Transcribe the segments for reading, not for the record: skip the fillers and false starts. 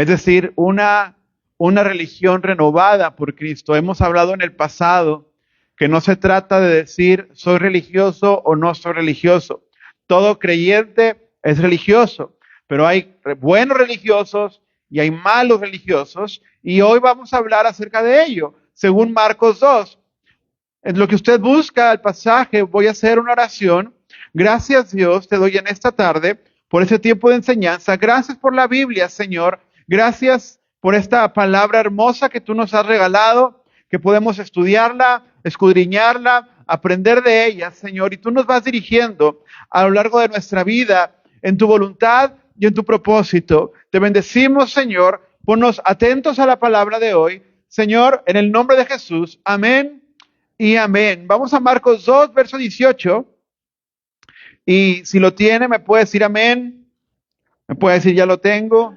es decir, una religión renovada por Cristo. Hemos hablado en el pasado que no se trata de decir soy religioso o no soy religioso. Todo creyente es religioso, pero hay buenos religiosos y hay malos religiosos, y hoy vamos a hablar acerca de ello, según Marcos 2. En lo que usted busca el pasaje, voy a hacer una oración. Gracias, Dios, te doy en esta tarde por ese tiempo de enseñanza. Gracias por la Biblia, Señor. Gracias por esta palabra hermosa que tú nos has regalado, que podemos estudiarla, escudriñarla, aprender de ella, Señor. Y tú nos vas dirigiendo a lo largo de nuestra vida en tu voluntad y en tu propósito. Te bendecimos, Señor. Ponnos atentos a la palabra de hoy. Señor, en el nombre de Jesús. Amén y amén. Vamos a Marcos 2, verso 18. Y si lo tiene, me puede decir amén. Me puede decir ya lo tengo.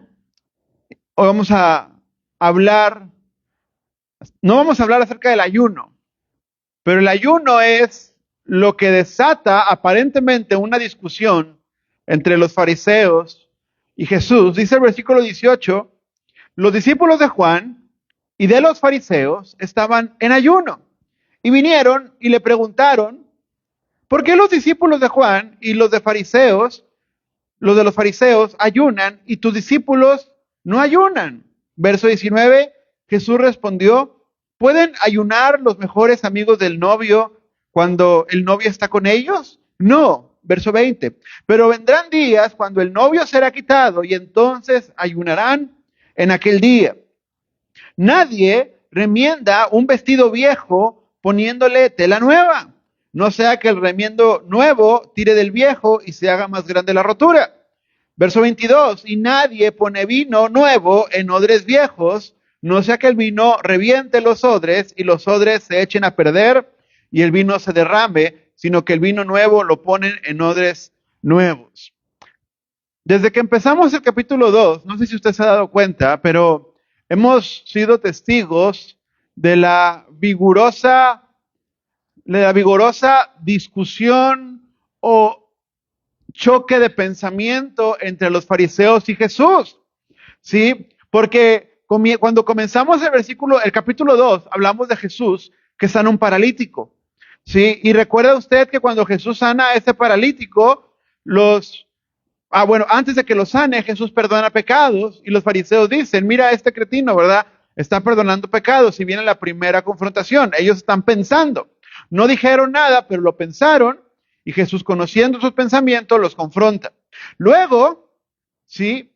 Hoy vamos a hablar, no vamos a hablar acerca del ayuno, pero el ayuno es lo que desata aparentemente una discusión entre los fariseos y Jesús. Dice el versículo 18, los discípulos de Juan y de los fariseos estaban en ayuno y vinieron y le preguntaron, ¿por qué los discípulos de Juan y los de los fariseos ayunan y tus discípulos no ayunan? Verso 19, Jesús respondió, ¿pueden ayunar los mejores amigos del novio cuando el novio está con ellos? No. Verso 20, pero vendrán días cuando el novio será quitado y entonces ayunarán en aquel día. Nadie remienda un vestido viejo poniéndole tela nueva, no sea que el remiendo nuevo tire del viejo y se haga más grande la rotura. Verso 22, y nadie pone vino nuevo en odres viejos, no sea que el vino reviente los odres y los odres se echen a perder y el vino se derrame, sino que el vino nuevo lo ponen en odres nuevos. Desde que empezamos el capítulo 2, no sé si usted se ha dado cuenta, pero hemos sido testigos de la vigorosa discusión o choque de pensamiento entre los fariseos y Jesús, ¿sí? Porque cuando comenzamos el capítulo 2, hablamos de Jesús que sana un paralítico, ¿sí? Y recuerda usted que cuando Jesús sana a ese paralítico, antes de que lo sane, Jesús perdona pecados y los fariseos dicen, mira este cretino, ¿verdad? Está perdonando pecados y viene la primera confrontación. Ellos están pensando. No dijeron nada, pero lo pensaron y Jesús, conociendo sus pensamientos, los confronta. Luego, ¿sí?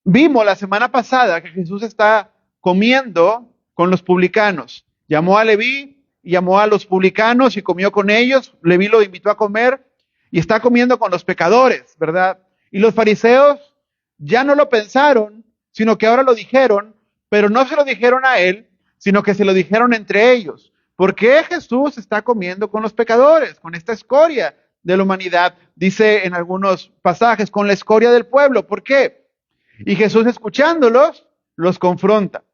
Vimos la semana pasada que Jesús está comiendo con los publicanos. Llamó a Leví y llamó a los publicanos y comió con ellos. Leví lo invitó a comer y está comiendo con los pecadores, ¿verdad? Y los fariseos ya no lo pensaron, sino que ahora lo dijeron, pero no se lo dijeron a él, sino que se lo dijeron entre ellos. ¿Por qué Jesús está comiendo con los pecadores, con esta escoria de la humanidad? Dice en algunos pasajes, con la escoria del pueblo. ¿Por qué? Y Jesús, escuchándolos, los confronta.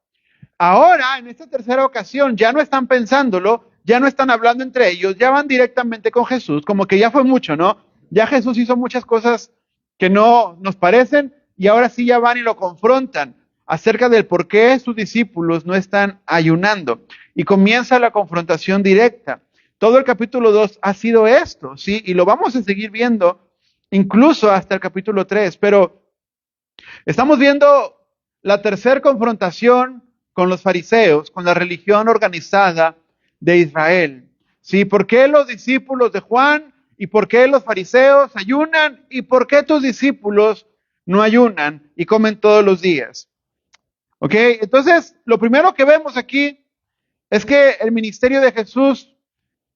Ahora, en esta tercera ocasión, ya no están pensándolo, ya no están hablando entre ellos, ya van directamente con Jesús, como que ya fue mucho, ¿no? Ya Jesús hizo muchas cosas que no nos parecen y ahora sí ya van y lo confrontan acerca del por qué sus discípulos no están ayunando. Y comienza la confrontación directa. Todo el capítulo 2 ha sido esto, ¿sí? Y lo vamos a seguir viendo incluso hasta el capítulo 3, pero estamos viendo la tercera confrontación con los fariseos, con la religión organizada de Israel. ¿Sí? ¿Por qué los discípulos de Juan y por qué los fariseos ayunan y por qué tus discípulos no ayunan y comen todos los días? ¿Ok? Entonces, lo primero que vemos aquí es que el ministerio de Jesús,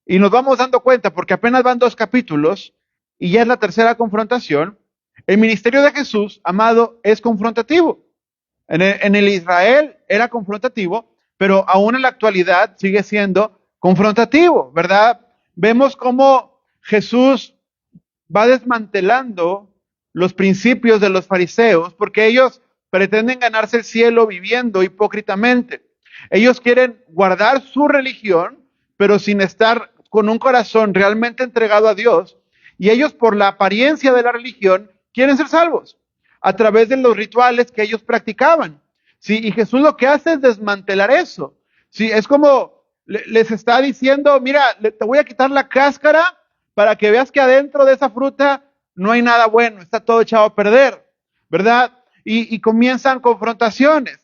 y nos vamos dando cuenta porque apenas van 2 capítulos y ya es la tercera confrontación, el ministerio de Jesús, amado, es confrontativo. En el Israel era confrontativo, pero aún en la actualidad sigue siendo confrontativo, ¿verdad? Vemos cómo Jesús va desmantelando los principios de los fariseos, porque ellos pretenden ganarse el cielo viviendo hipócritamente. Ellos quieren guardar su religión, pero sin estar con un corazón realmente entregado a Dios. Y ellos, por la apariencia de la religión, quieren ser salvos. a través de los rituales que ellos practicaban. Sí, y Jesús lo que hace es desmantelar eso. Sí, es como les está diciendo, mira, te voy a quitar la cáscara para que veas que adentro de esa fruta no hay nada bueno, está todo echado a perder, ¿verdad? Y comienzan confrontaciones.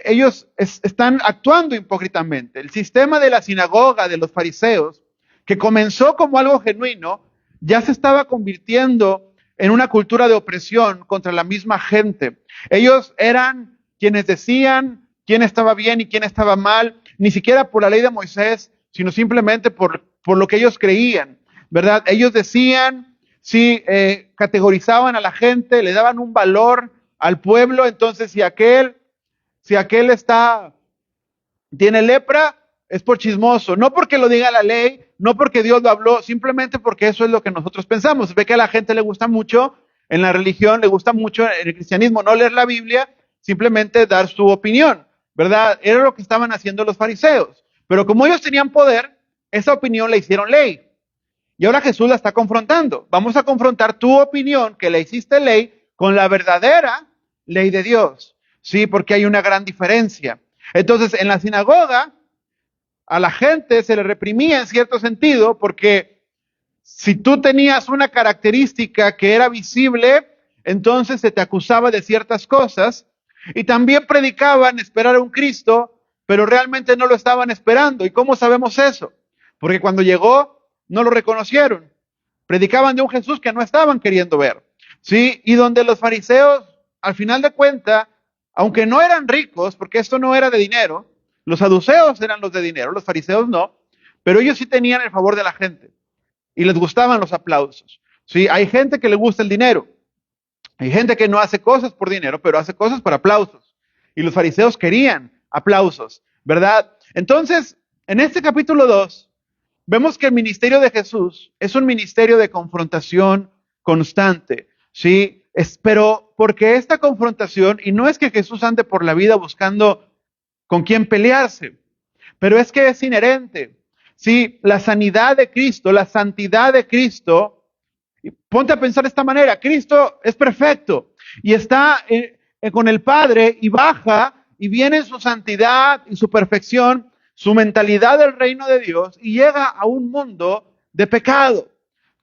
Ellos están actuando hipócritamente. El sistema de la sinagoga de los fariseos, que comenzó como algo genuino, ya se estaba convirtiendo en una cultura de opresión contra la misma gente. Ellos eran quienes decían quién estaba bien y quién estaba mal, ni siquiera por la ley de Moisés, sino simplemente por lo que ellos creían, ¿verdad? Ellos decían, sí, categorizaban a la gente, le daban un valor al pueblo. Entonces si aquel tiene lepra, es por chismoso, no porque lo diga la ley, no porque Dios lo habló, simplemente porque eso es lo que nosotros pensamos. Ve que a la gente le gusta mucho en la religión, le gusta mucho en el cristianismo no leer la Biblia, simplemente dar su opinión, ¿verdad? Era lo que estaban haciendo los fariseos. Pero como ellos tenían poder, esa opinión la hicieron ley. Y ahora Jesús la está confrontando. Vamos a confrontar tu opinión, que le hiciste ley, con la verdadera ley de Dios. Sí, porque hay una gran diferencia. Entonces, en la sinagoga, a la gente se le reprimía en cierto sentido, porque si tú tenías una característica que era visible, entonces se te acusaba de ciertas cosas. Y también predicaban esperar a un Cristo, pero realmente no lo estaban esperando. ¿Y cómo sabemos eso? Porque cuando llegó, no lo reconocieron. Predicaban de un Jesús que no estaban queriendo ver. ¿Sí? Y donde los fariseos, al final de cuentas, aunque no eran ricos, porque esto no era de dinero, los saduceos eran los de dinero, los fariseos no, pero ellos sí tenían el favor de la gente y les gustaban los aplausos. ¿Sí? Hay gente que le gusta el dinero, hay gente que no hace cosas por dinero, pero hace cosas por aplausos. Y los fariseos querían aplausos, ¿verdad? Entonces, en este capítulo 2, vemos que el ministerio de Jesús es un ministerio de confrontación constante, ¿sí? Pero porque esta confrontación, y no es que Jesús ande por la vida buscando con quién pelearse, pero es que es inherente, ¿sí? La sanidad de Cristo, la santidad de Cristo, ponte a pensar de esta manera, Cristo es perfecto y está con el Padre y baja y viene en su santidad y su perfección, su mentalidad del reino de Dios, y llega a un mundo de pecado,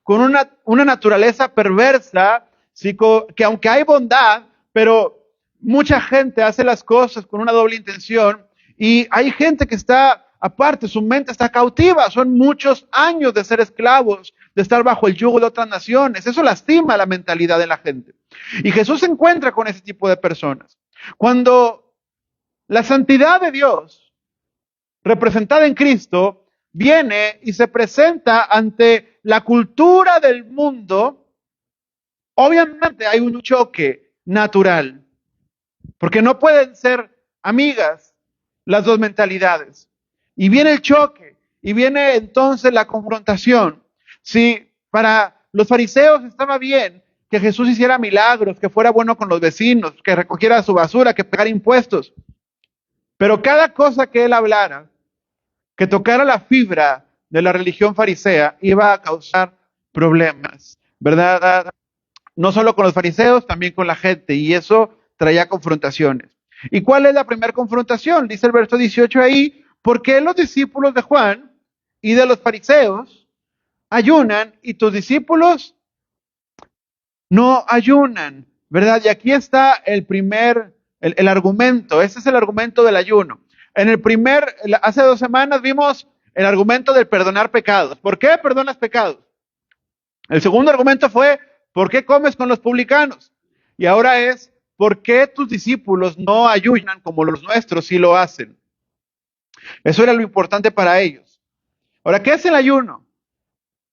con una naturaleza perversa, ¿sí? Que aunque hay bondad, pero mucha gente hace las cosas con una doble intención, y hay gente que está, aparte, su mente está cautiva, son muchos años de ser esclavos, de estar bajo el yugo de otras naciones. Eso lastima la mentalidad de la gente. Y Jesús se encuentra con ese tipo de personas. Cuando la santidad de Dios, representada en Cristo, viene y se presenta ante la cultura del mundo, obviamente hay un choque natural, porque no pueden ser amigas las dos mentalidades. Y viene el choque, y viene entonces la confrontación. Si para los fariseos estaba bien que Jesús hiciera milagros, que fuera bueno con los vecinos, que recogiera su basura, que pagara impuestos, pero cada cosa que él hablara, que tocara la fibra de la religión farisea, iba a causar problemas, ¿verdad? No solo con los fariseos, también con la gente, y eso traía confrontaciones. ¿Y cuál es la primera confrontación? Dice el verso 18 ahí: ¿por qué los discípulos de Juan y de los fariseos ayunan y tus discípulos no ayunan? ¿Verdad? Y aquí está el argumento. Ese es el argumento del ayuno. Hace 2 semanas vimos el argumento del perdonar pecados. ¿Por qué perdonas pecados? El segundo argumento fue: ¿por qué comes con los publicanos? Y ahora es: ¿por qué tus discípulos no ayunan como los nuestros sí lo hacen? Eso era lo importante para ellos. Ahora, ¿qué es el ayuno?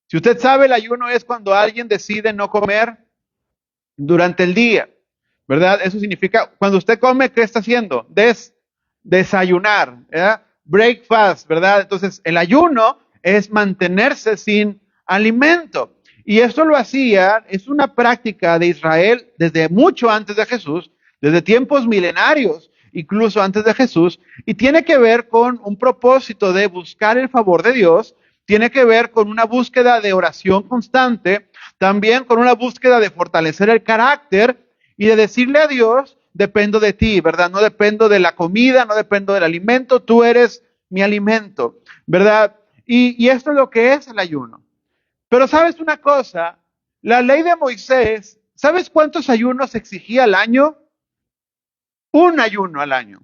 Si usted sabe, el ayuno es cuando alguien decide no comer durante el día, ¿verdad? Eso significa, cuando usted come, ¿qué está haciendo? Desayunar, ¿verdad? Breakfast, ¿verdad? Entonces, el ayuno es mantenerse sin alimento. Y esto lo hacía, es una práctica de Israel desde mucho antes de Jesús, desde tiempos milenarios, incluso antes de Jesús, y tiene que ver con un propósito de buscar el favor de Dios, tiene que ver con una búsqueda de oración constante, también con una búsqueda de fortalecer el carácter y de decirle a Dios, dependo de ti, ¿verdad? No dependo de la comida, no dependo del alimento, tú eres mi alimento, ¿verdad? Y esto es lo que es el ayuno. Pero ¿sabes una cosa? La ley de Moisés, ¿sabes cuántos ayunos exigía al año? Un ayuno al año.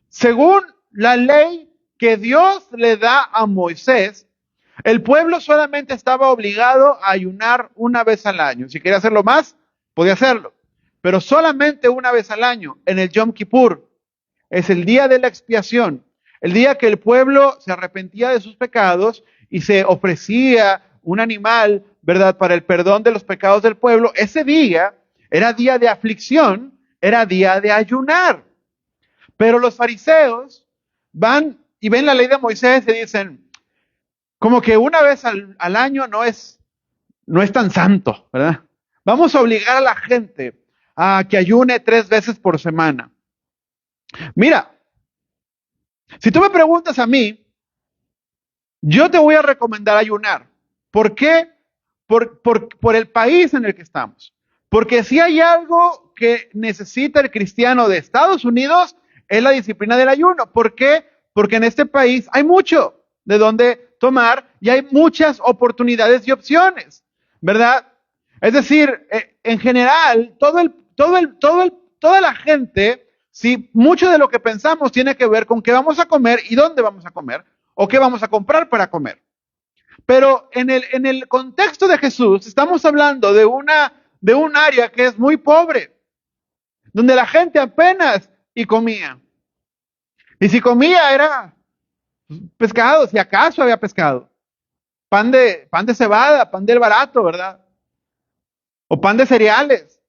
Según la ley que Dios le da a Moisés, el pueblo solamente estaba obligado a ayunar una vez al año. Si quería hacerlo más, podía hacerlo. Pero solamente una vez al año, en el Yom Kippur. Es el día de la expiación. El día que el pueblo se arrepentía de sus pecados y se ofrecía un animal, ¿verdad?, para el perdón de los pecados del pueblo. Ese día era día de aflicción, era día de ayunar. Pero los fariseos van y ven la ley de Moisés y dicen, como que una vez al año no es tan santo, ¿verdad? Vamos a obligar a la gente a que ayune 3 veces por semana. Mira, si tú me preguntas a mí, yo te voy a recomendar ayunar. ¿Por qué? Por el país en el que estamos. Porque si hay algo que necesita el cristiano de Estados Unidos, es la disciplina del ayuno. ¿Por qué? Porque en este país hay mucho de donde tomar y hay muchas oportunidades y opciones, ¿verdad? Es decir, en general, toda la gente, sí, mucho de lo que pensamos tiene que ver con qué vamos a comer y dónde vamos a comer o qué vamos a comprar para comer. Pero en el contexto de Jesús, estamos hablando de un área que es muy pobre, donde la gente apenas y comía. Y si comía era pescado, si acaso había pescado. Pan de cebada, pan del barato, ¿verdad? O pan de cereales.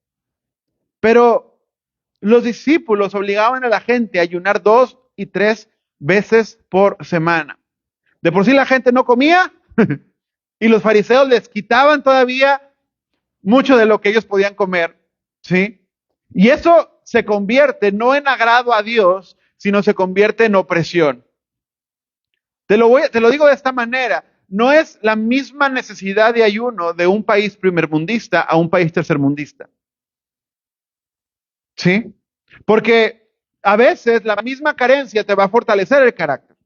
Pero los discípulos obligaban a la gente a ayunar 2 y 3 veces por semana. De por sí la gente no comía y los fariseos les quitaban todavía mucho de lo que ellos podían comer, ¿sí? Y eso se convierte no en agrado a Dios, sino se convierte en opresión. Te lo digo de esta manera, no es la misma necesidad de ayuno de un país primermundista a un país tercermundista. ¿Sí? Porque a veces la misma carencia te va a fortalecer el carácter.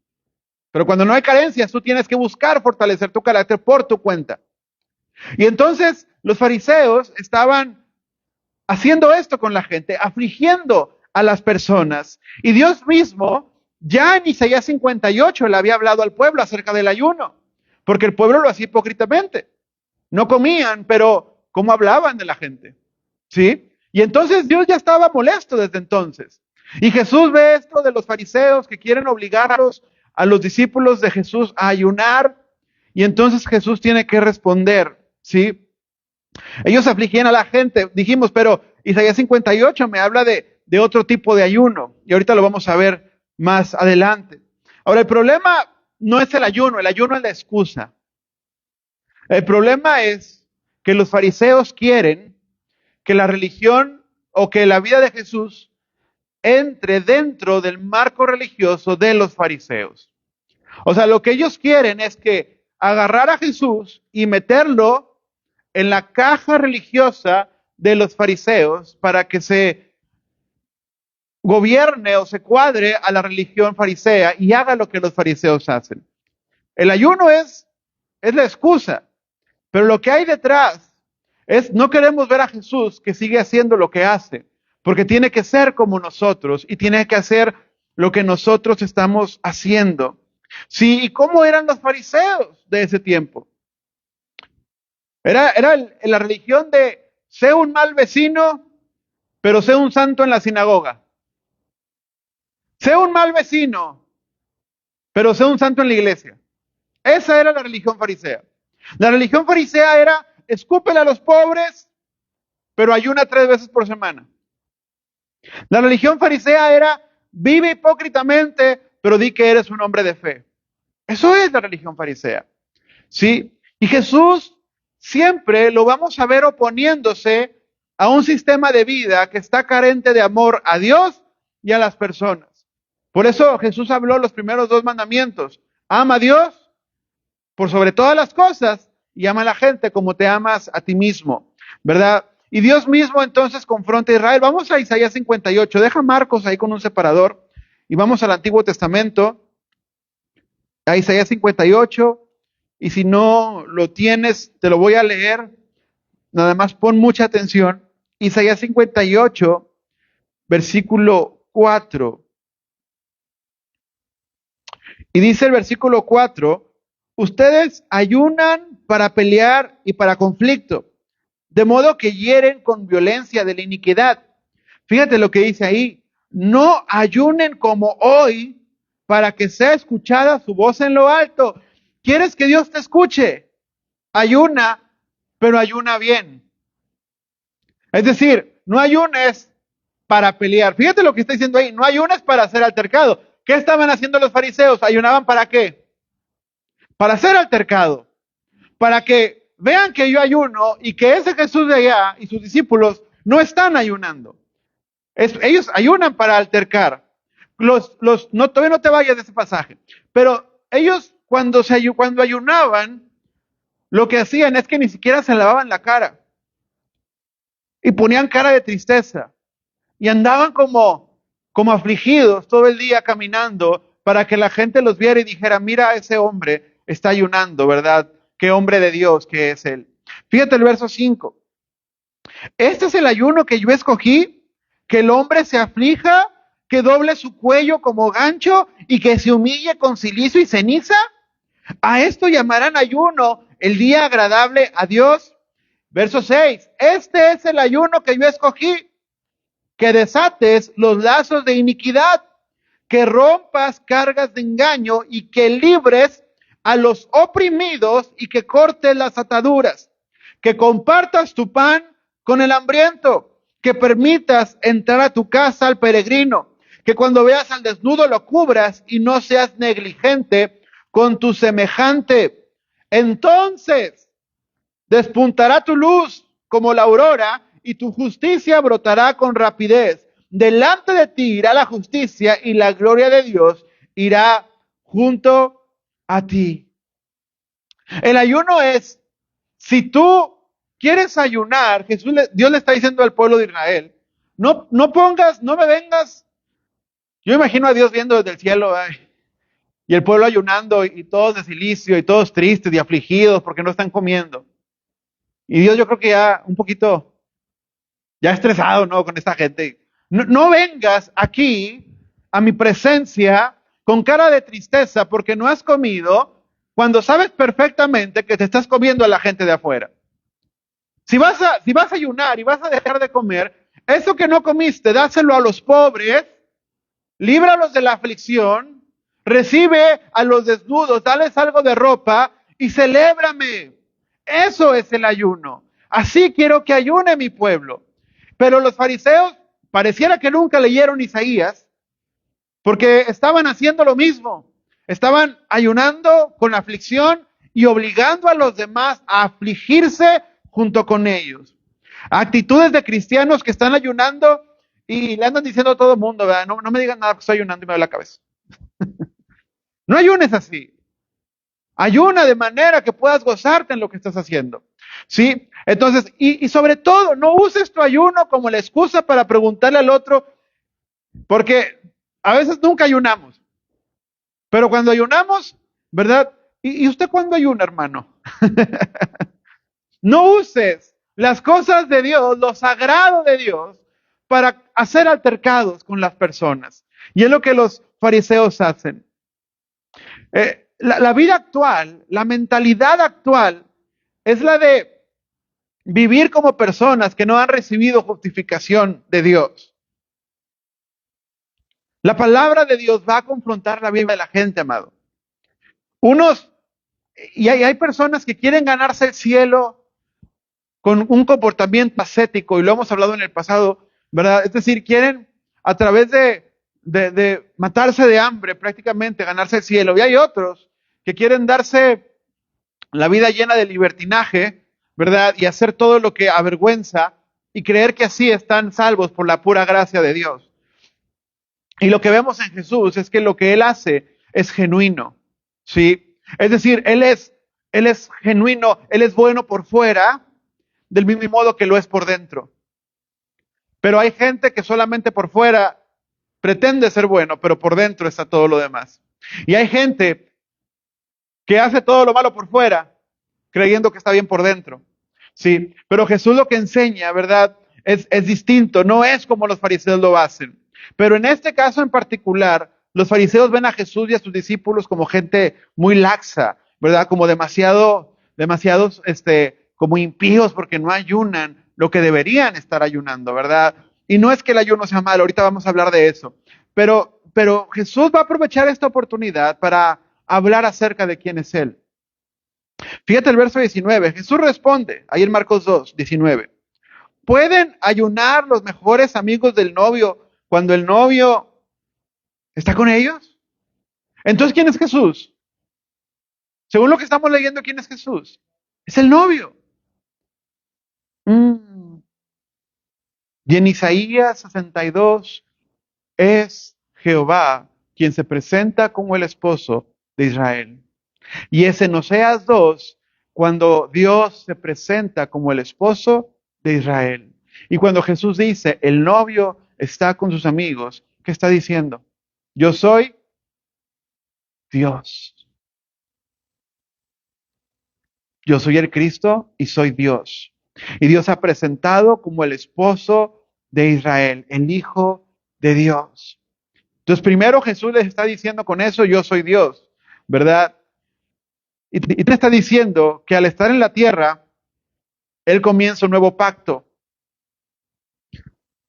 Pero cuando no hay carencias, tú tienes que buscar fortalecer tu carácter por tu cuenta. Y entonces los fariseos estaban haciendo esto con la gente, afligiendo a las personas. Y Dios mismo, ya en Isaías 58, le había hablado al pueblo acerca del ayuno, porque el pueblo lo hacía hipócritamente. No comían, pero ¿cómo hablaban de la gente? ¿Sí? Y entonces Dios ya estaba molesto desde entonces. Y Jesús ve esto de los fariseos que quieren obligar a los discípulos de Jesús a ayunar. Y entonces Jesús tiene que responder, ¿sí? Ellos afligían a la gente, dijimos, pero Isaías 58 me habla de otro tipo de ayuno. Y ahorita lo vamos a ver más adelante. Ahora, el problema no es el ayuno es la excusa. El problema es que los fariseos quieren que la religión o que la vida de Jesús entre dentro del marco religioso de los fariseos. O sea, lo que ellos quieren es que agarrar a Jesús y meterlo en la caja religiosa de los fariseos para que se gobierne o se cuadre a la religión farisea y haga lo que los fariseos hacen. El ayuno es la excusa, pero lo que hay detrás es, no queremos ver a Jesús que sigue haciendo lo que hace, porque tiene que ser como nosotros y tiene que hacer lo que nosotros estamos haciendo. Sí, ¿y cómo eran los fariseos de ese tiempo? Era la religión de sé un mal vecino, pero sé un santo en la sinagoga. Sé un mal vecino, pero sé un santo en la iglesia. Esa era la religión farisea. La religión farisea era escúpele a los pobres, pero ayuna 3 veces por semana. La religión farisea era vive hipócritamente, pero di que eres un hombre de fe. Eso es la religión farisea. ¿Sí? Y Jesús siempre lo vamos a ver oponiéndose a un sistema de vida que está carente de amor a Dios y a las personas. Por eso Jesús habló los primeros 2 mandamientos. Ama a Dios por sobre todas las cosas y ama a la gente como te amas a ti mismo, ¿verdad? Y Dios mismo entonces confronta a Israel. Vamos a Isaías 58. Deja Marcos ahí con un separador. Y vamos al Antiguo Testamento. A Isaías 58. Y si no lo tienes, te lo voy a leer. Nada más pon mucha atención. Isaías 58, versículo 4. Y dice el versículo 4, ustedes ayunan para pelear y para conflicto, de modo que hieren con violencia de la iniquidad. Fíjate lo que dice ahí, no ayunen como hoy para que sea escuchada su voz en lo alto. ¿Quieres que Dios te escuche? Ayuna, pero ayuna bien. Es decir, no ayunes para pelear. Fíjate lo que está diciendo ahí, no ayunes para hacer altercado. ¿Qué estaban haciendo los fariseos? ¿Ayunaban para qué? Para hacer altercado. Para que vean que yo ayuno y que ese Jesús de allá y sus discípulos no están ayunando. Ellos ayunan para altercar. No, todavía no te vayas de ese pasaje. Pero ellos cuando ayunaban, lo que hacían es que ni siquiera se lavaban la cara. Y ponían cara de tristeza. Y andaban como afligidos todo el día caminando para que la gente los viera y dijera, mira, ese hombre está ayunando, ¿verdad? Qué hombre de Dios que es él. Fíjate el verso 5. Este es el ayuno que yo escogí, que el hombre se aflija, que doble su cuello como gancho y que se humille con cilicio y ceniza. A esto llamarán ayuno el día agradable a Dios. Verso 6. Este es el ayuno que yo escogí, que desates los lazos de iniquidad, que rompas cargas de engaño y que libres a los oprimidos y que cortes las ataduras, que compartas tu pan con el hambriento, que permitas entrar a tu casa al peregrino, que cuando veas al desnudo lo cubras y no seas negligente con tu semejante. Entonces despuntará tu luz como la aurora y tu justicia brotará con rapidez. Delante de ti irá la justicia y la gloria de Dios irá junto a ti. El ayuno es, si tú quieres ayunar, Dios le está diciendo al pueblo de Israel, no me vengas. Yo imagino a Dios viendo desde el cielo, y el pueblo ayunando y todos de cilicio y todos tristes y afligidos porque no están comiendo. Y Dios yo creo que ya un poquito, ya estresado, ¿no? Con esta gente. No vengas aquí a mi presencia con cara de tristeza porque no has comido cuando sabes perfectamente que te estás comiendo a la gente de afuera. Si vas a ayunar y vas a dejar de comer, eso que no comiste, dáselo a los pobres, líbralos de la aflicción, recibe a los desnudos, dales algo de ropa y celébrame. Eso es el ayuno. Así quiero que ayune mi pueblo. Pero los fariseos pareciera que nunca leyeron Isaías, porque estaban haciendo lo mismo. Estaban ayunando con aflicción y obligando a los demás a afligirse junto con ellos. Actitudes de cristianos que están ayunando y le andan diciendo a todo el mundo, ¿verdad? No me digan nada que estoy ayunando y me duele la cabeza. No ayunes así. Ayuna de manera que puedas gozarte en lo que estás haciendo. ¿Sí? Entonces, y sobre todo, no uses tu ayuno como la excusa para preguntarle al otro, porque a veces nunca ayunamos. Pero cuando ayunamos, ¿verdad? ¿Y usted cuándo ayuna, hermano? No uses las cosas de Dios, lo sagrado de Dios, para hacer altercados con las personas. Y es lo que los fariseos hacen. La vida actual, la mentalidad actual, es la de vivir como personas que no han recibido justificación de Dios. La palabra de Dios va a confrontar la vida de la gente, amado. Hay personas que quieren ganarse el cielo con un comportamiento ascético, y lo hemos hablado en el pasado, ¿verdad? Es decir, quieren a través de matarse de hambre prácticamente, ganarse el cielo. Y hay otros que quieren darse la vida llena de libertinaje, ¿verdad? Y hacer todo lo que avergüenza y creer que así están salvos por la pura gracia de Dios. Y lo que vemos en Jesús es que lo que Él hace es genuino, ¿sí? Es decir, Él es genuino, Él es bueno por fuera, del mismo modo que lo es por dentro. Pero hay gente que solamente por fuera pretende ser bueno, pero por dentro está todo lo demás. Y hay gente que hace todo lo malo por fuera, creyendo que está bien por dentro. Sí, pero Jesús lo que enseña, ¿verdad? Es distinto, no es como los fariseos lo hacen. Pero en este caso en particular, los fariseos ven a Jesús y a sus discípulos como gente muy laxa, ¿verdad? Como demasiados, como impíos porque no ayunan lo que deberían estar ayunando, ¿verdad? Y no es que el ayuno sea malo, ahorita vamos a hablar de eso. Pero Jesús va a aprovechar esta oportunidad para hablar acerca de quién es Él. Fíjate el verso 19. Jesús responde, ahí en Marcos 2, 19. ¿Pueden ayunar los mejores amigos del novio cuando el novio está con ellos? Entonces, ¿quién es Jesús? Según lo que estamos leyendo, ¿quién es Jesús? Es el novio. Y en Isaías 62 es Jehová quien se presenta como el esposo de Israel. Y es en Oseas 2 cuando Dios se presenta como el esposo de Israel. Y cuando Jesús dice, el novio está con sus amigos, ¿qué está diciendo? Yo soy Dios. Yo soy el Cristo y soy Dios. Y Dios ha presentado como el esposo de Israel, el Hijo de Dios. Entonces, primero Jesús les está diciendo con eso, yo soy Dios, ¿verdad? Y te está diciendo que al estar en la tierra, Él comienza un nuevo pacto.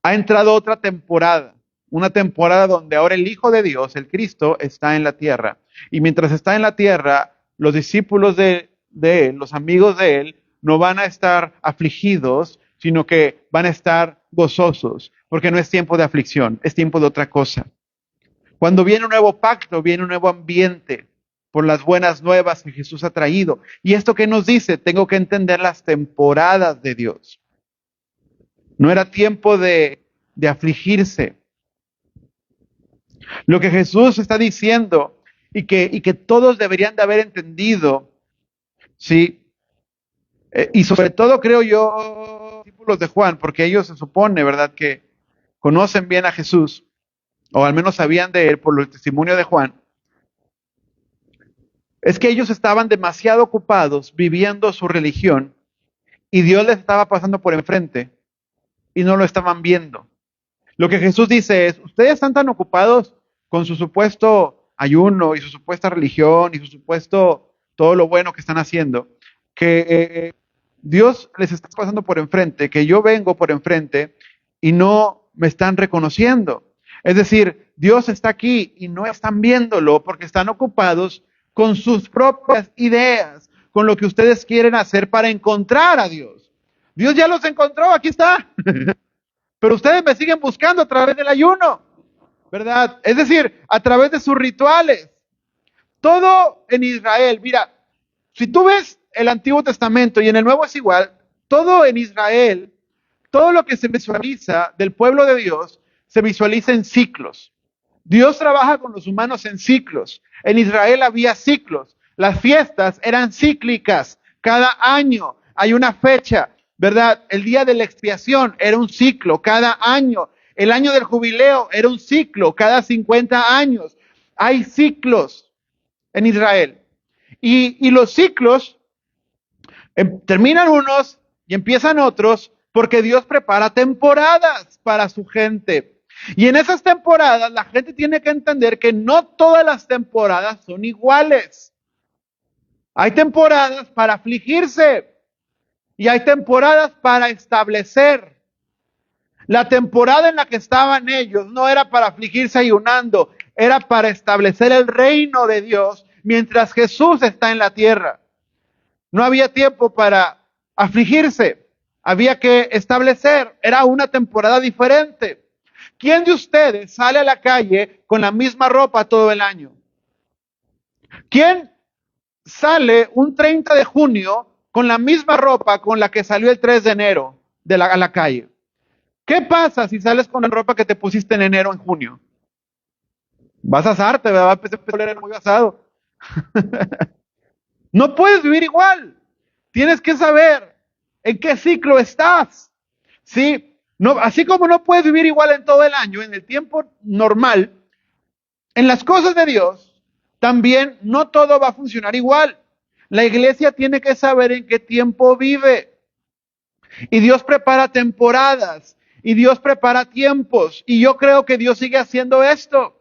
Ha entrado otra temporada, una temporada donde ahora el Hijo de Dios, el Cristo, está en la tierra. Y mientras está en la tierra, los discípulos de Él, los amigos de Él, no van a estar afligidos, sino que van a estar gozosos, porque no es tiempo de aflicción, es tiempo de otra cosa. Cuando viene un nuevo pacto, viene un nuevo ambiente por las buenas nuevas que Jesús ha traído. ¿Y esto qué nos dice? Tengo que entender las temporadas de Dios. No era tiempo de afligirse. Lo que Jesús está diciendo y que todos deberían de haber entendido, ¿sí? Y sobre todo creo yo, discípulos de Juan, porque ellos se supone, ¿verdad?, que conocen bien a Jesús, o al menos sabían de él por el testimonio de Juan, es que ellos estaban demasiado ocupados viviendo su religión y Dios les estaba pasando por enfrente y no lo estaban viendo. Lo que Jesús dice es, ustedes están tan ocupados con su supuesto ayuno y su supuesta religión y su supuesto todo lo bueno que están haciendo, que Dios les está pasando por enfrente, que yo vengo por enfrente y no me están reconociendo. Es decir, Dios está aquí y no están viéndolo porque están ocupados con sus propias ideas, con lo que ustedes quieren hacer para encontrar a Dios. Dios ya los encontró, aquí está. Pero ustedes me siguen buscando a través del ayuno, ¿verdad? Es decir, a través de sus rituales. Todo en Israel, mira, si tú ves el Antiguo Testamento y en el Nuevo es igual, todo en Israel, todo lo que se visualiza del pueblo de Dios, se visualiza en ciclos. Dios trabaja con los humanos en ciclos. En Israel había ciclos. Las fiestas eran cíclicas. Cada año hay una fecha, ¿verdad? El día de la expiación era un ciclo cada año. El año del jubileo era un ciclo cada 50 años. Hay ciclos en Israel. Y los ciclos terminan unos y empiezan otros porque Dios prepara temporadas para su gente. Y en esas temporadas la gente tiene que entender que no todas las temporadas son iguales. Hay temporadas para afligirse y hay temporadas para establecer. La temporada en la que estaban ellos no era para afligirse ayunando, era para establecer el reino de Dios mientras Jesús está en la tierra. No había tiempo para afligirse, había que establecer, era una temporada diferente. ¿Quién de ustedes sale a la calle con la misma ropa todo el año? ¿Quién sale un 30 de junio con la misma ropa con la que salió el 3 de enero a la calle? ¿Qué pasa si sales con la ropa que te pusiste en enero o en junio? Vas a asarte, ¿verdad? Vas a empezar a oler muy asado. No puedes vivir igual. Tienes que saber en qué ciclo estás. ¿Sí? No, así como no puedes vivir igual en todo el año, en el tiempo normal, en las cosas de Dios, también no todo va a funcionar igual. La iglesia tiene que saber en qué tiempo vive. Y Dios prepara temporadas. Y Dios prepara tiempos. Y yo creo que Dios sigue haciendo esto.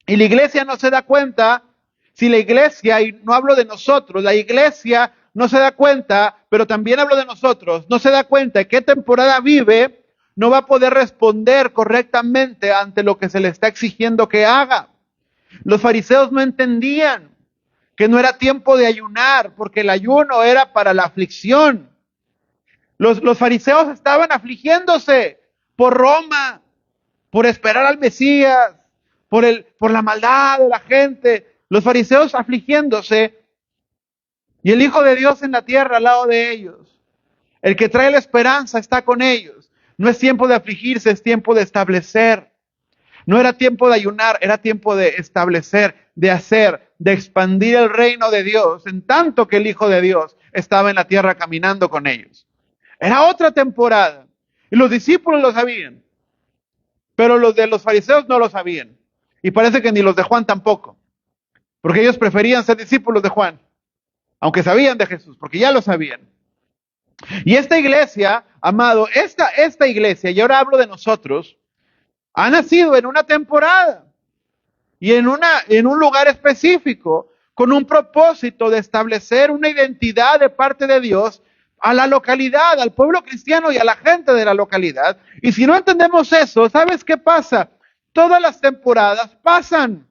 Y la iglesia no se da cuenta. Si la iglesia, y no hablo de nosotros, la iglesia no se da cuenta, pero también hablo de nosotros, no se da cuenta de qué temporada vive, no va a poder responder correctamente ante lo que se le está exigiendo que haga. Los fariseos no entendían que no era tiempo de ayunar, porque el ayuno era para la aflicción. Los fariseos estaban afligiéndose por Roma, por esperar al Mesías, por la maldad de la gente. Los fariseos afligiéndose y el Hijo de Dios en la tierra al lado de ellos. El que trae la esperanza está con ellos. No es tiempo de afligirse, es tiempo de establecer. No era tiempo de ayunar, era tiempo de establecer, de hacer, de expandir el reino de Dios, en tanto que el Hijo de Dios estaba en la tierra caminando con ellos. Era otra temporada. Y los discípulos lo sabían. Pero los de los fariseos no lo sabían. Y parece que ni los de Juan tampoco. Porque ellos preferían ser discípulos de Juan. Aunque sabían de Jesús, porque ya lo sabían. Y esta iglesia, amado, esta iglesia, y ahora hablo de nosotros, ha nacido en una temporada. Y en un lugar específico, con un propósito de establecer una identidad de parte de Dios a la localidad, al pueblo cristiano y a la gente de la localidad. Y si no entendemos eso, ¿sabes qué pasa? Todas las temporadas pasan.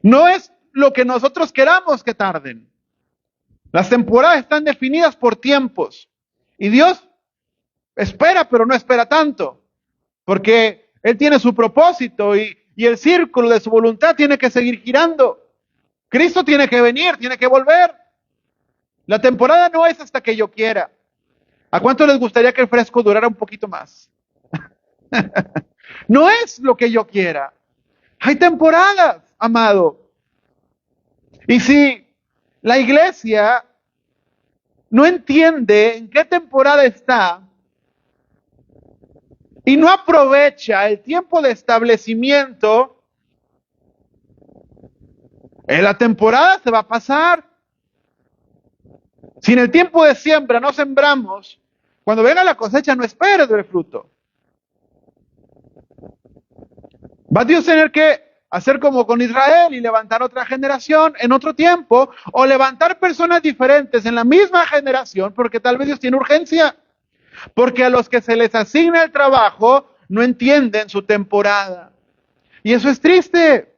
No es lo que nosotros queramos que tarden. Las temporadas están definidas por tiempos. Y Dios espera, pero no espera tanto. Porque Él tiene su propósito y el círculo de su voluntad tiene que seguir girando. Cristo tiene que venir, tiene que volver. La temporada no es hasta que yo quiera. ¿A cuánto les gustaría que el fresco durara un poquito más? No es lo que yo quiera. Hay temporadas, amado. Y si la iglesia no entiende en qué temporada está y no aprovecha el tiempo de establecimiento, en la temporada se va a pasar. Si en el tiempo de siembra no sembramos, cuando venga la cosecha no esperes del fruto. Va a Dios tener que hacer como con Israel y levantar otra generación en otro tiempo, o levantar personas diferentes en la misma generación, porque tal vez Dios tiene urgencia. Porque a los que se les asigna el trabajo no entienden su temporada. Y eso es triste.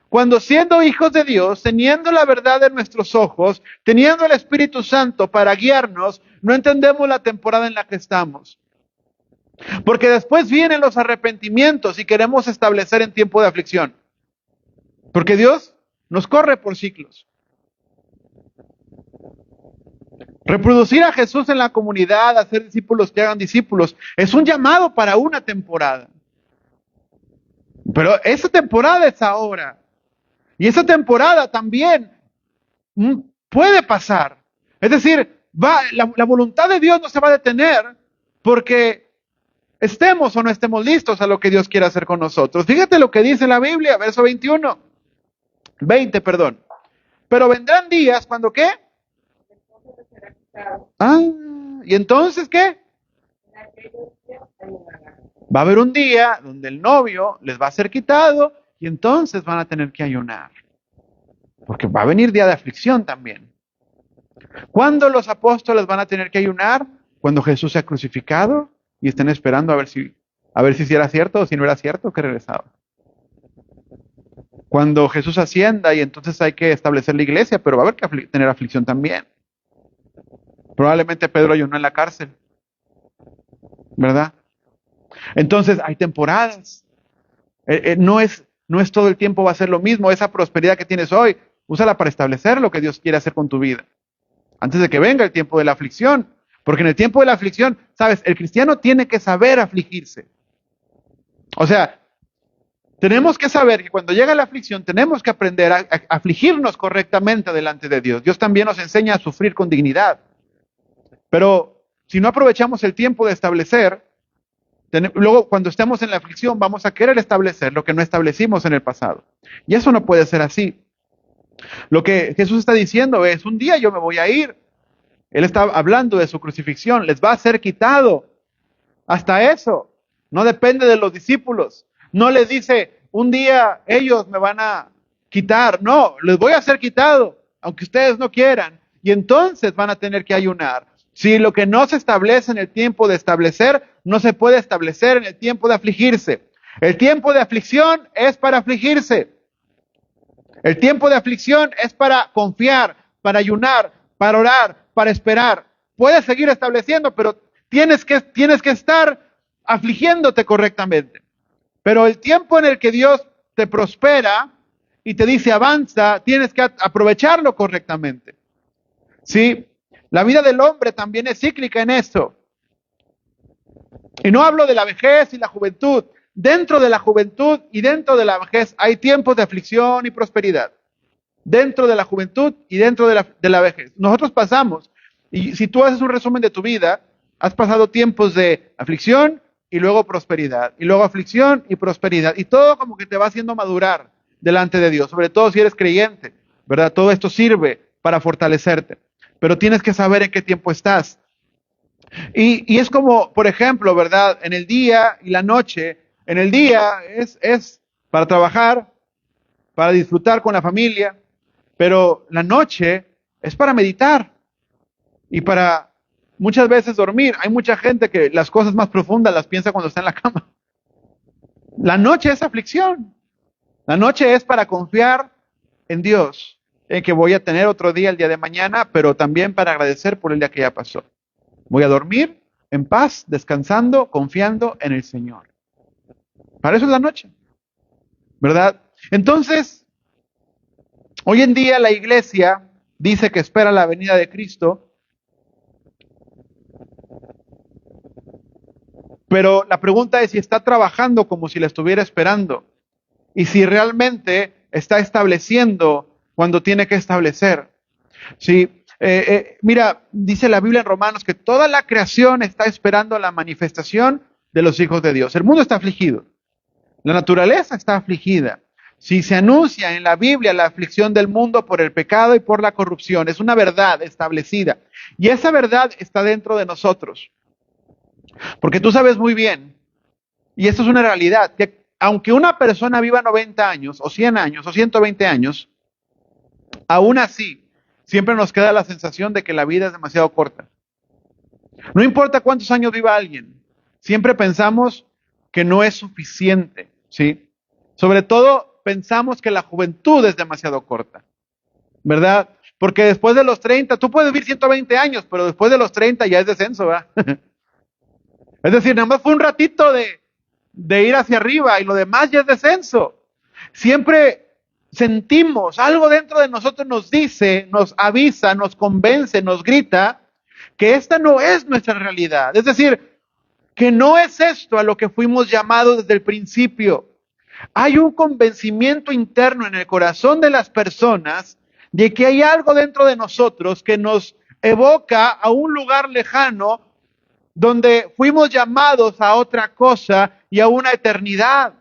Cuando siendo hijos de Dios, teniendo la verdad en nuestros ojos, teniendo el Espíritu Santo para guiarnos, no entendemos la temporada en la que estamos. Porque después vienen los arrepentimientos y queremos establecer en tiempo de aflicción. Porque Dios nos corre por ciclos. Reproducir a Jesús en la comunidad, hacer discípulos que hagan discípulos, es un llamado para una temporada. Pero esa temporada es ahora. Y esa temporada también puede pasar. Es decir, la voluntad de Dios no se va a detener porque estemos o no estemos listos a lo que Dios quiere hacer con nosotros. Fíjate lo que dice la Biblia, verso 20, perdón. Pero vendrán días cuando ¿qué? ¿Y entonces qué? Va a haber un día donde el novio les va a ser quitado y entonces van a tener que ayunar. Porque va a venir día de aflicción también. ¿Cuándo los apóstoles van a tener que ayunar? Cuando Jesús sea crucificado y estén esperando a ver si era cierto o si no era cierto que regresaba. Cuando Jesús ascienda y entonces hay que establecer la iglesia, pero va a haber que tener aflicción también. Probablemente Pedro ayunó en la cárcel, ¿verdad? Entonces hay temporadas. No es todo el tiempo va a ser lo mismo. Esa prosperidad que tienes hoy, úsala para establecer lo que Dios quiere hacer con tu vida. Antes de que venga el tiempo de la aflicción. Porque en el tiempo de la aflicción, sabes, el cristiano tiene que saber afligirse. O sea, Tenemos que saber que cuando llega la aflicción tenemos que aprender a afligirnos correctamente delante de Dios. Dios también nos enseña a sufrir con dignidad. Pero si no aprovechamos el tiempo de establecer, luego cuando estemos en la aflicción vamos a querer establecer lo que no establecimos en el pasado. Y eso no puede ser así. Lo que Jesús está diciendo es, un día yo me voy a ir. Él está hablando de su crucifixión, les va a ser quitado. Hasta eso, no depende de los discípulos. No les dice, un día ellos me van a quitar. No, les voy a ser quitado, aunque ustedes no quieran. Y entonces van a tener que ayunar. Si lo que no se establece en el tiempo de establecer, no se puede establecer en el tiempo de afligirse. El tiempo de aflicción es para afligirse. El tiempo de aflicción es para confiar, para ayunar, para orar, para esperar. Puedes seguir estableciendo, pero tienes que estar afligiéndote correctamente. Pero el tiempo en el que Dios te prospera y te dice avanza, tienes que aprovecharlo correctamente. ¿Sí? La vida del hombre también es cíclica en eso. Y no hablo de la vejez y la juventud. Dentro de la juventud y dentro de la vejez hay tiempos de aflicción y prosperidad. Dentro de la juventud y dentro de la vejez. Nosotros pasamos, y si tú haces un resumen de tu vida, has pasado tiempos de aflicción y luego prosperidad, y luego aflicción y prosperidad, y todo como que te va haciendo madurar delante de Dios, sobre todo si eres creyente, ¿verdad? Todo esto sirve para fortalecerte, pero tienes que saber en qué tiempo estás. Y es como, por ejemplo, ¿verdad? En el día y la noche, en el día es para trabajar, para disfrutar con la familia, pero la noche es para meditar y para muchas veces dormir. Hay mucha gente que las cosas más profundas las piensa cuando está en la cama. La noche es aflicción. La noche es para confiar en Dios, en que voy a tener otro día el día de mañana, pero también para agradecer por el día que ya pasó. Voy a dormir en paz, descansando, confiando en el Señor. Para eso es la noche, ¿verdad? Entonces, hoy en día la iglesia dice que espera la venida de Cristo, pero la pregunta es si está trabajando como si la estuviera esperando y si realmente está estableciendo cuando tiene que establecer. Sí, mira, dice la Biblia en Romanos que toda la creación está esperando la manifestación de los hijos de Dios. El mundo está afligido, la naturaleza está afligida. Si se anuncia en la Biblia la aflicción del mundo por el pecado y por la corrupción, es una verdad establecida. Y esa verdad está dentro de nosotros. Porque tú sabes muy bien, y esto es una realidad, que aunque una persona viva 90 años, o 100 años, o 120 años, aún así, siempre nos queda la sensación de que la vida es demasiado corta. No importa cuántos años viva alguien, siempre pensamos que no es suficiente, ¿sí? Sobre todo, pensamos que la juventud es demasiado corta, ¿verdad? Porque después de los 30, tú puedes vivir 120 años, pero después de los 30 ya es descenso, ¿verdad? Es decir, nada más fue un ratito de ir hacia arriba y lo demás ya es descenso. Siempre sentimos, algo dentro de nosotros nos dice, nos avisa, nos convence, nos grita que esta no es nuestra realidad. Es decir, que no es esto a lo que fuimos llamados desde el principio. Hay un convencimiento interno en el corazón de las personas de que hay algo dentro de nosotros que nos evoca a un lugar lejano donde fuimos llamados a otra cosa y a una eternidad.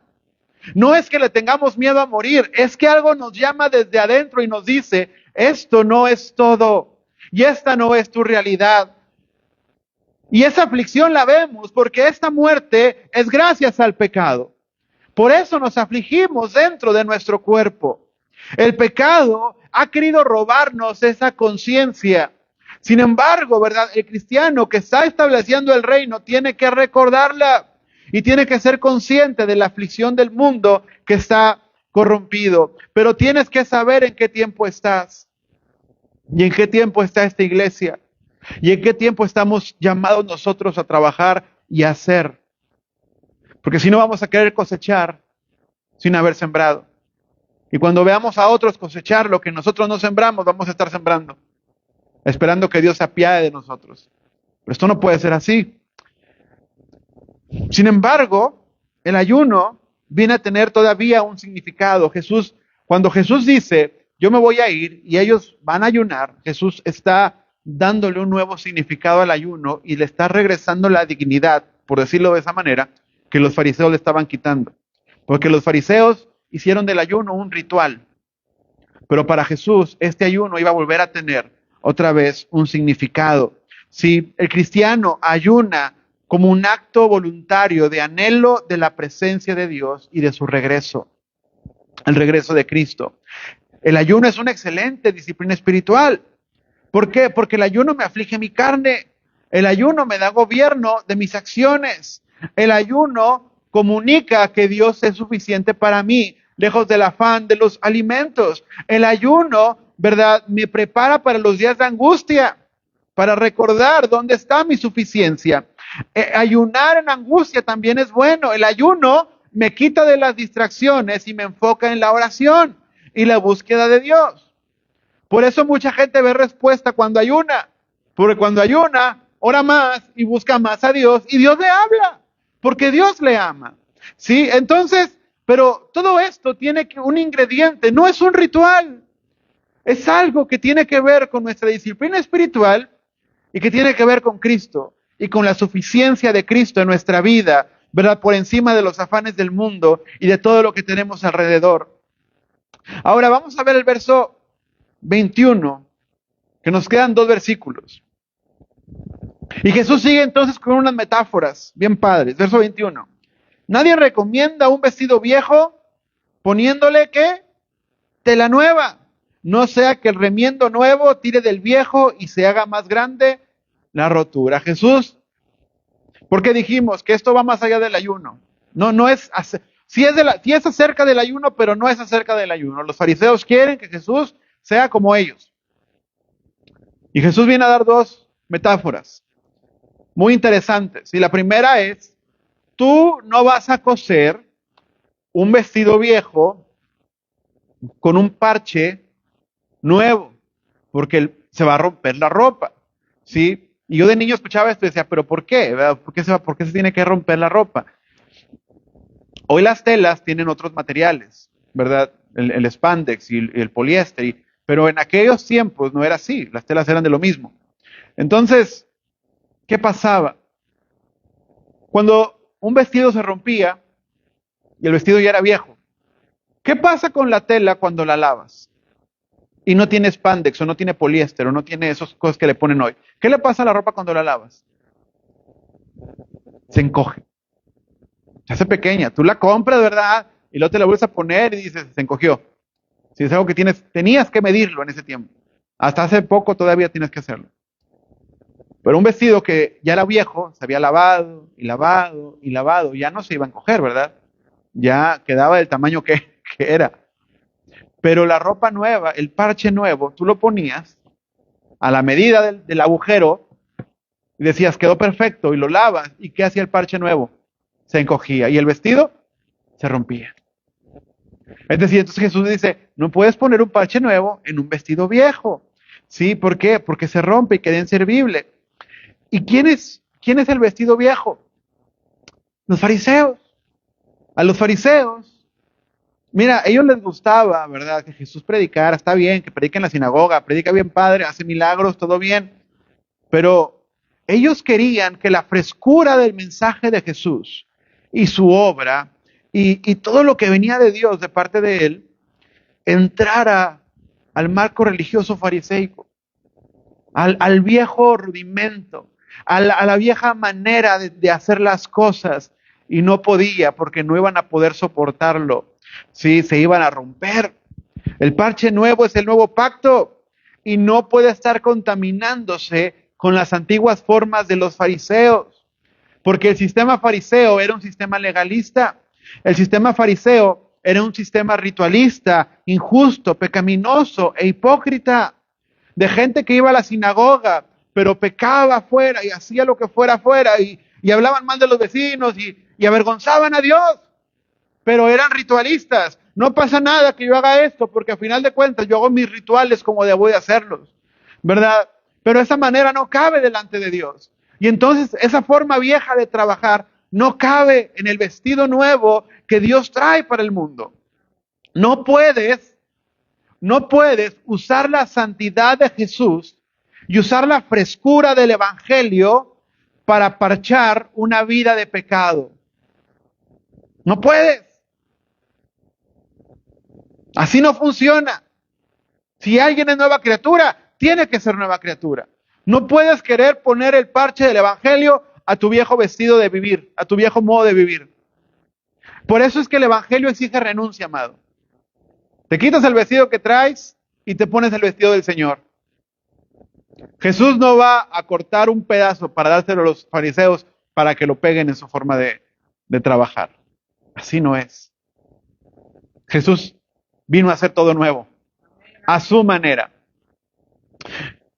No es que le tengamos miedo a morir, es que algo nos llama desde adentro y nos dice, esto no es todo y esta no es tu realidad. Y esa aflicción la vemos porque esta muerte es gracias al pecado. Por eso nos afligimos dentro de nuestro cuerpo. El pecado ha querido robarnos esa conciencia. Sin embargo, ¿verdad? El cristiano que está estableciendo el reino tiene que recordarla y tiene que ser consciente de la aflicción del mundo que está corrompido. Pero tienes que saber en qué tiempo estás y en qué tiempo está esta iglesia y en qué tiempo estamos llamados nosotros a trabajar y a hacer. Porque si no vamos a querer cosechar sin haber sembrado. Y cuando veamos a otros cosechar lo que nosotros no sembramos, vamos a estar sembrando, esperando que Dios se apiade de nosotros. Pero esto no puede ser así. Sin embargo, el ayuno viene a tener todavía un significado. Cuando Jesús dice, yo me voy a ir y ellos van a ayunar, Jesús está dándole un nuevo significado al ayuno y le está regresando la dignidad, por decirlo de esa manera, que los fariseos le estaban quitando. Porque los fariseos hicieron del ayuno un ritual. Pero para Jesús, este ayuno iba a volver a tener otra vez un significado. Si el cristiano ayuna como un acto voluntario de anhelo de la presencia de Dios y de su regreso, el regreso de Cristo. El ayuno es una excelente disciplina espiritual. ¿Por qué? Porque el ayuno me aflige mi carne. El ayuno me da gobierno de mis acciones. El ayuno comunica que Dios es suficiente para mí, lejos del afán de los alimentos. El ayuno, ¿verdad?, me prepara para los días de angustia, para recordar dónde está mi suficiencia. Ayunar en angustia también es bueno. El ayuno me quita de las distracciones y me enfoca en la oración y la búsqueda de Dios. Por eso mucha gente ve respuesta cuando ayuna, porque cuando ayuna, ora más y busca más a Dios y Dios le habla, porque Dios le ama. ¿Sí? Entonces, pero todo esto tiene un ingrediente, no es un ritual, es algo que tiene que ver con nuestra disciplina espiritual y que tiene que ver con Cristo y con la suficiencia de Cristo en nuestra vida, ¿verdad? Por encima de los afanes del mundo y de todo lo que tenemos alrededor. Ahora vamos a ver el verso 21, que nos quedan 2 versículos. Y Jesús sigue entonces con unas metáforas bien padres. Verso 21. Nadie recomienda un vestido viejo poniéndole, ¿qué? Tela nueva. No sea que el remiendo nuevo tire del viejo y se haga más grande la rotura. Jesús, ¿por qué dijimos que esto va más allá del ayuno? No es, sí es acerca del ayuno, pero no es acerca del ayuno. Los fariseos quieren que Jesús sea como ellos. Y Jesús viene a dar 2 metáforas muy interesantes. Y la primera es, tú no vas a coser un vestido viejo con un parche nuevo, porque se va a romper la ropa, ¿sí? Y yo de niño escuchaba esto y decía, ¿pero por qué? ¿Por qué se tiene que romper la ropa? Hoy las telas tienen otros materiales, ¿verdad? El spandex y el poliéster, pero en aquellos tiempos no era así, las telas eran de lo mismo. Entonces, ¿qué pasaba? Cuando un vestido se rompía y el vestido ya era viejo, ¿qué pasa con la tela cuando la lavas? Y no tiene spandex o no tiene poliéster o no tiene esas cosas que le ponen hoy. ¿Qué le pasa a la ropa cuando la lavas? Se encoge. Se hace pequeña. Tú la compras, ¿verdad? Y luego te la vuelves a poner y dices, se encogió. Si es algo que tenías que medirlo en ese tiempo. Hasta hace poco todavía tienes que hacerlo. Pero un vestido que ya era viejo, se había lavado y lavado y lavado, ya no se iba a encoger, ¿verdad? Ya quedaba del tamaño que era. Pero la ropa nueva, el parche nuevo, tú lo ponías a la medida del agujero y decías, quedó perfecto, y lo lavas. ¿Y qué hacía el parche nuevo? Se encogía. Y el vestido se rompía. Es decir, entonces Jesús dice, no puedes poner un parche nuevo en un vestido viejo. ¿Sí? ¿Por qué? Porque se rompe y queda inservible. ¿Y quién es el vestido viejo? Los fariseos. A los fariseos, mira, a ellos les gustaba, ¿verdad? Que Jesús predicara, está bien, que predique en la sinagoga, predica bien padre, hace milagros, todo bien. Pero ellos querían que la frescura del mensaje de Jesús y su obra y todo lo que venía de Dios de parte de él entrara al marco religioso fariseico, al viejo rudimento, a la vieja manera de hacer las cosas, y no podía porque no iban a poder soportarlo. Sí, se iban a romper. El parche nuevo es el nuevo pacto y no puede estar contaminándose con las antiguas formas de los fariseos, porque el sistema fariseo era un sistema legalista. El sistema fariseo era un sistema ritualista, injusto, pecaminoso e hipócrita, de gente que iba a la sinagoga, pero pecaba afuera y hacía lo que fuera afuera y hablaban mal de los vecinos y avergonzaban a Dios, pero eran ritualistas. No pasa nada que yo haga esto, porque a final de cuentas yo hago mis rituales como debo de hacerlos, ¿verdad? Pero esa manera no cabe delante de Dios. Y entonces esa forma vieja de trabajar no cabe en el vestido nuevo que Dios trae para el mundo. No puedes usar la santidad de Jesús y usar la frescura del Evangelio para parchar una vida de pecado. No puedes. Así no funciona. Si alguien es nueva criatura, tiene que ser nueva criatura. No puedes querer poner el parche del Evangelio a tu viejo vestido de vivir, a tu viejo modo de vivir. Por eso es que el Evangelio exige renuncia, amado. Te quitas el vestido que traes y te pones el vestido del Señor. Jesús no va a cortar un pedazo para dárselo a los fariseos para que lo peguen en su forma de trabajar. Así no es. Jesús vino a hacer todo nuevo, a su manera.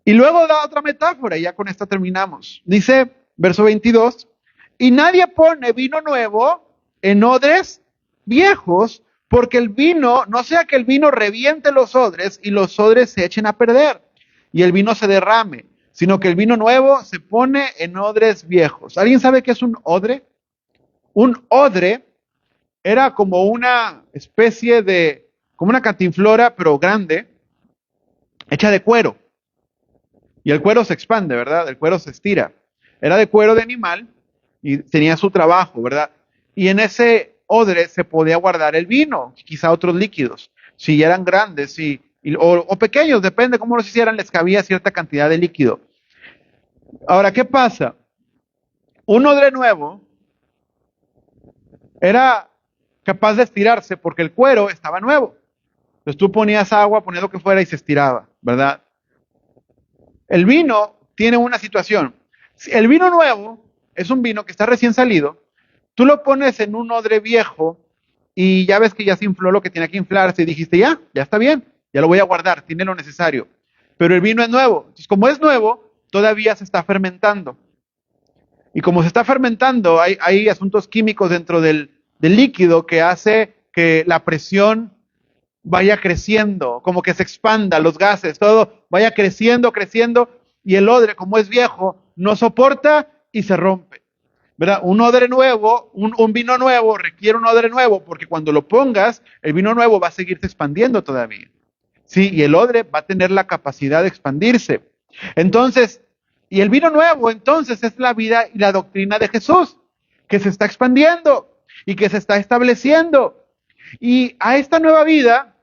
Y luego da otra metáfora, y ya con esta terminamos. Dice, verso 22, y nadie pone vino nuevo en odres viejos, porque el vino, no sea que el vino reviente los odres y los odres se echen a perder y el vino se derrame, sino que el vino nuevo se pone en odres viejos. ¿Alguien sabe qué es un odre? Un odre era como una especie de, como una cantinflora, pero grande, hecha de cuero. Y el cuero se expande, ¿verdad? El cuero se estira. Era de cuero de animal y tenía su trabajo, ¿verdad? Y en ese odre se podía guardar el vino, quizá otros líquidos. Si eran grandes o pequeños, depende cómo los hicieran, les cabía cierta cantidad de líquido. Ahora, ¿qué pasa? Un odre nuevo era capaz de estirarse porque el cuero estaba nuevo. Entonces tú ponías agua, ponías lo que fuera y se estiraba, ¿verdad? El vino tiene una situación. El vino nuevo es un vino que está recién salido. Tú lo pones en un odre viejo y ya ves que ya se infló lo que tenía que inflarse y dijiste, ya está bien, ya lo voy a guardar, tiene lo necesario. Pero el vino es nuevo. Entonces, como es nuevo, todavía se está fermentando. Y como se está fermentando, hay asuntos químicos dentro del líquido que hace que la presión vaya creciendo, como que se expanda, los gases, todo vaya creciendo, y el odre, como es viejo, no soporta y se rompe. ¿Verdad? Un odre nuevo, un vino nuevo requiere un odre nuevo, porque cuando lo pongas, el vino nuevo va a seguirse expandiendo todavía. Sí, y el odre va a tener la capacidad de expandirse. Entonces, y el vino nuevo, entonces, es la vida y la doctrina de Jesús, que se está expandiendo y que se está estableciendo. Y a esta nueva vida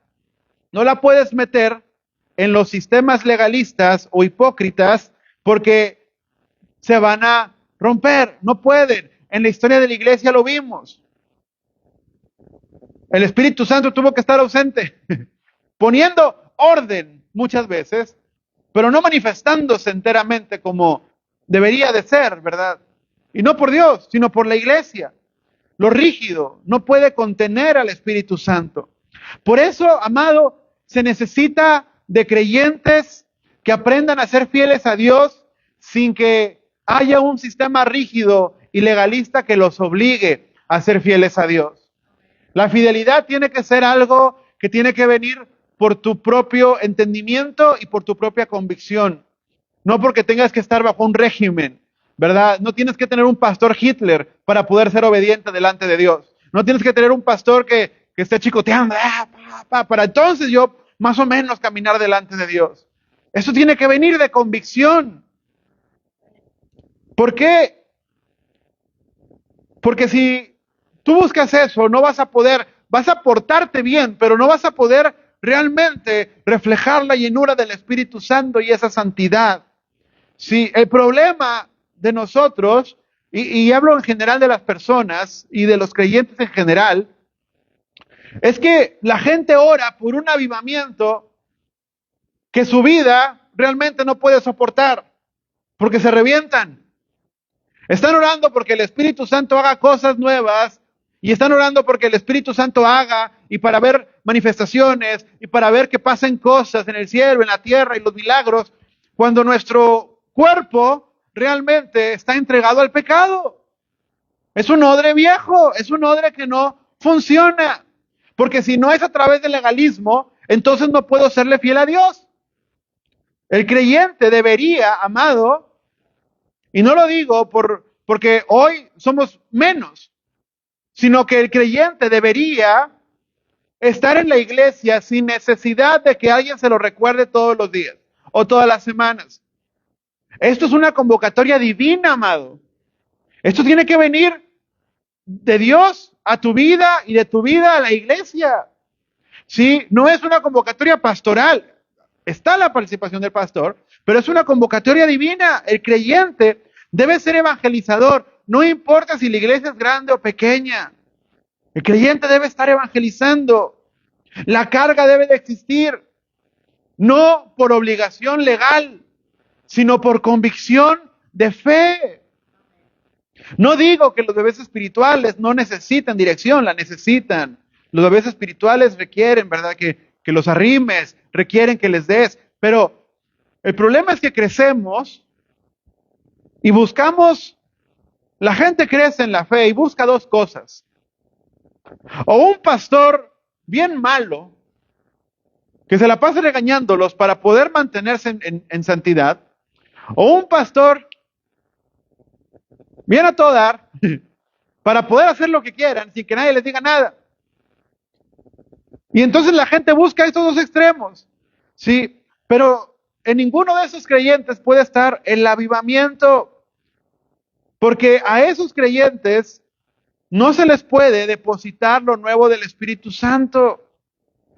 no la puedes meter en los sistemas legalistas o hipócritas porque se van a romper, no pueden. En la historia de la iglesia lo vimos. El Espíritu Santo tuvo que estar ausente, poniendo orden muchas veces, pero no manifestándose enteramente como debería de ser, ¿verdad? Y no por Dios, sino por la iglesia. Lo rígido no puede contener al Espíritu Santo. Por eso, amado, se necesita de creyentes que aprendan a ser fieles a Dios sin que haya un sistema rígido y legalista que los obligue a ser fieles a Dios. La fidelidad tiene que ser algo que tiene que venir por tu propio entendimiento y por tu propia convicción. No porque tengas que estar bajo un régimen, ¿verdad? No tienes que tener un pastor Hitler para poder ser obediente delante de Dios. No tienes que tener un pastor que esté chicoteando, para entonces yo más o menos caminar delante de Dios. Eso tiene que venir de convicción. ¿Por qué? Porque si tú buscas eso, no vas a poder, vas a portarte bien, pero no vas a poder realmente reflejar la llenura del Espíritu Santo y esa santidad. Sí, el problema de nosotros, y hablo en general de las personas y de los creyentes en general, es que la gente ora por un avivamiento que su vida realmente no puede soportar, porque se revientan. Están orando porque el Espíritu Santo haga cosas nuevas, y están orando porque el Espíritu Santo haga, y para ver manifestaciones, y para ver que pasen cosas en el cielo, en la tierra, y los milagros, cuando nuestro cuerpo realmente está entregado al pecado. Es un odre viejo, es un odre que no funciona. Porque si no es a través del legalismo, entonces no puedo serle fiel a Dios. El creyente debería, amado, y no lo digo porque hoy somos menos, sino que el creyente debería estar en la iglesia sin necesidad de que alguien se lo recuerde todos los días o todas las semanas. Esto es una convocatoria divina, amado. Esto tiene que venir de Dios a tu vida y de tu vida a la iglesia. Sí, no es una convocatoria pastoral. Está la participación del pastor, pero es una convocatoria divina. El creyente debe ser evangelizador. No importa si la iglesia es grande o pequeña. El creyente debe estar evangelizando. La carga debe de existir. No por obligación legal, sino por convicción de fe. No digo que los bebés espirituales no necesiten dirección, la necesitan. Los bebés espirituales requieren, ¿verdad?, que los arrimes, requieren que les des. Pero el problema es que crecemos y buscamos, la gente crece en la fe y busca dos cosas. O un pastor bien malo, que se la pase regañándolos para poder mantenerse en santidad, o un pastor bien a todo dar, para poder hacer lo que quieran sin que nadie les diga nada. Y entonces la gente busca estos dos extremos, ¿sí? Pero en ninguno de esos creyentes puede estar el avivamiento, porque a esos creyentes no se les puede depositar lo nuevo del Espíritu Santo.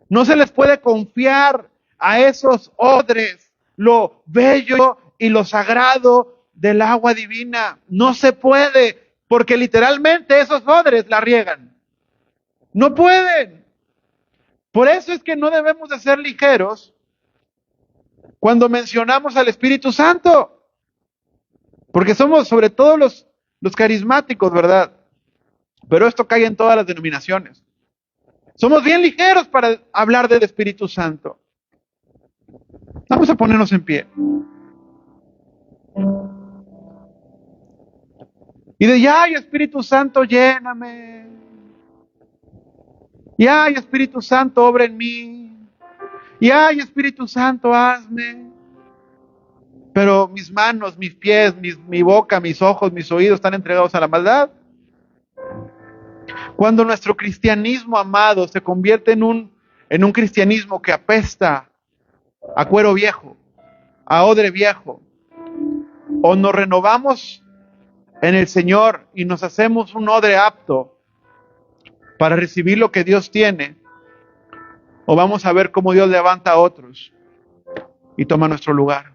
No se les puede confiar a esos odres lo bello y lo sagrado del agua divina. No se puede, porque literalmente esos odres la riegan. No pueden. Por eso es que no debemos de ser ligeros cuando mencionamos al Espíritu Santo. Porque somos sobre todo los carismáticos, ¿verdad? Pero esto cae en todas las denominaciones. Somos bien ligeros para hablar del Espíritu Santo. Vamos a ponernos en pie. Y de ya, Espíritu Santo, lléname. Ya, Espíritu Santo, obra en mí. Ya, Espíritu Santo, hazme. Pero mis manos, mis pies, mi boca, mis ojos, mis oídos están entregados a la maldad. Cuando nuestro cristianismo, amado, se convierte en un cristianismo que apesta a cuero viejo, a odre viejo, o nos renovamos en el Señor y nos hacemos un odre apto para recibir lo que Dios tiene, o vamos a ver cómo Dios levanta a otros y toma nuestro lugar.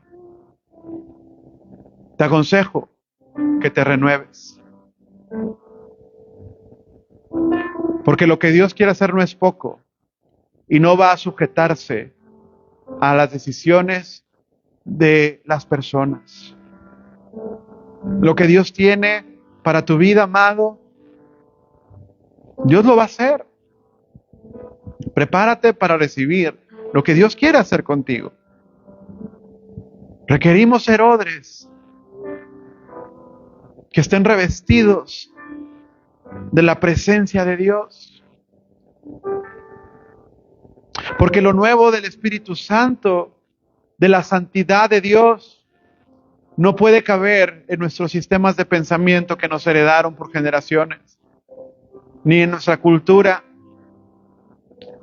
Te aconsejo que te renueves. Porque lo que Dios quiere hacer no es poco y no va a sujetarse a las decisiones de las personas. Lo que Dios tiene para tu vida, amado, Dios lo va a hacer. Prepárate para recibir lo que Dios quiere hacer contigo. Requerimos ser odres que estén revestidos de la presencia de Dios. Porque lo nuevo del Espíritu Santo, de la santidad de Dios, no puede caber en nuestros sistemas de pensamiento que nos heredaron por generaciones, ni en nuestra cultura.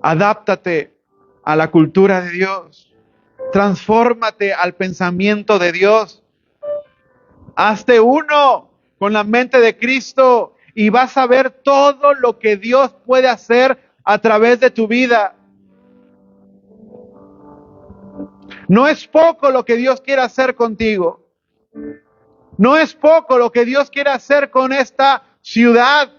Adáptate a la cultura de Dios. Transfórmate al pensamiento de Dios. Hazte uno con la mente de Cristo y vas a ver todo lo que Dios puede hacer a través de tu vida. No es poco lo que Dios quiere hacer contigo. No es poco lo que Dios quiere hacer con esta ciudad.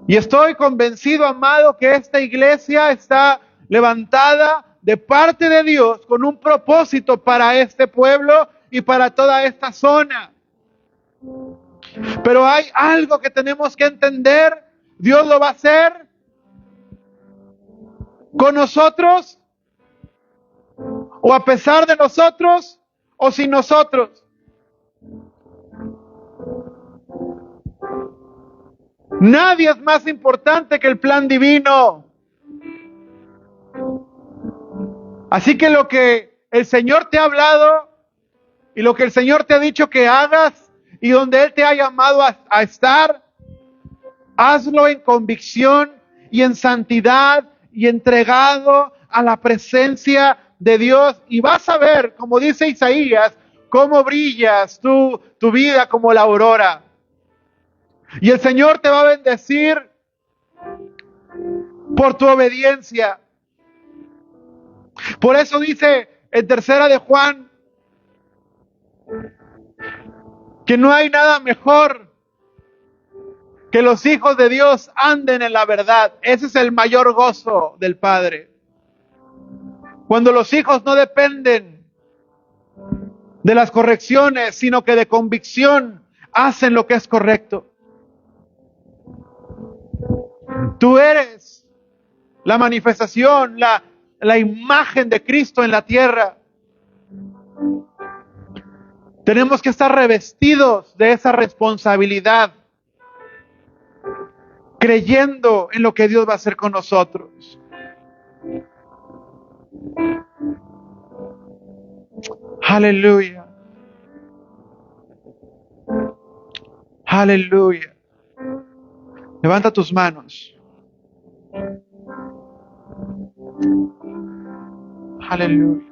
Y estoy convencido, amado, que esta iglesia está levantada de parte de Dios con un propósito para este pueblo y para toda esta zona. Pero hay algo que tenemos que entender. Dios lo va a hacer con nosotros, o a pesar de nosotros, o sin nosotros. Nadie es más importante que el plan divino. Así que lo que el Señor te ha hablado, y lo que el Señor te ha dicho que hagas y donde Él te ha llamado a estar, hazlo en convicción y en santidad y entregado a la presencia de Dios. Y vas a ver, como dice Isaías, cómo brillas tu vida como la aurora. Y el Señor te va a bendecir por tu obediencia. Por eso dice en tercera de Juan que no hay nada mejor que los hijos de Dios anden en la verdad. Ese es el mayor gozo del Padre. Cuando los hijos no dependen de las correcciones, sino que de convicción hacen lo que es correcto. Tú eres la manifestación, la imagen de Cristo en la tierra. Tenemos que estar revestidos de esa responsabilidad, creyendo en lo que Dios va a hacer con nosotros. Aleluya. Aleluya. Levanta tus manos. Aleluya.